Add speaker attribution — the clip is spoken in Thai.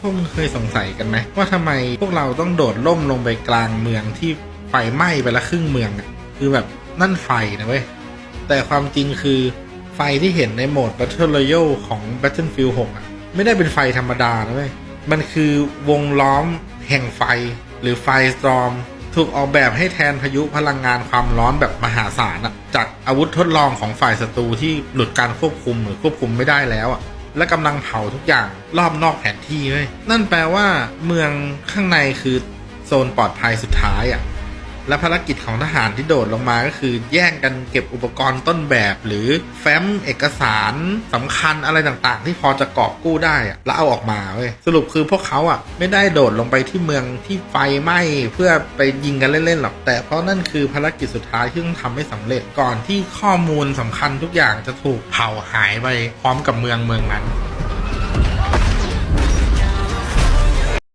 Speaker 1: วกมึงเคยสงสัยกันไหมว่าทำไมพวกเราต้องโดดล่มลงไปกลางเมืองที่ไฟไหม้ไปละครึ่งเมืองอ่ะคือแบบนั่นไฟนะเว้ยแต่ความจริงคือไฟที่เห็นในโหมด Battle Royale ของ Battlefield 6 อ่ะไม่ได้เป็นไฟธรรมดานะเว้ยมันคือวงล้อมแห่งไฟหรือไฟสตอร์มถูกออกแบบให้แทนพายุพลังงานความร้อนแบบมหาศาลอะจากอาวุธทดลองของฝ่ายศัตรูที่หลุดการควบคุมหรือควบคุมไม่ได้แล้วอะและกำลังเผาทุกอย่างรอบนอกแผนที่เว้ยนั่นแปลว่าเมืองข้างในคือโซนปลอดภัยสุดท้ายอะและภารกิจของทหารที่โดดลงมาก็คือแย่งกันเก็บอุปกรณ์ต้นแบบหรือแฟ้มเอกสารสำคัญอะไรต่างๆที่พอจะกอบกู้ได้อะแล้วเอาออกมาเว้ยสรุปคือพวกเขาอะไม่ได้โดดลงไปที่เมืองที่ไฟไหม้เพื่อไปยิงกันเล่นๆหรอกแต่เพราะนั่นคือภารกิจสุดท้ายที่ต้องทำให้สำเร็จก่อนที่ข้อมูลสำคัญทุกอย่างจะถูกเผาหายไปพร้อมกับเมืองนั้น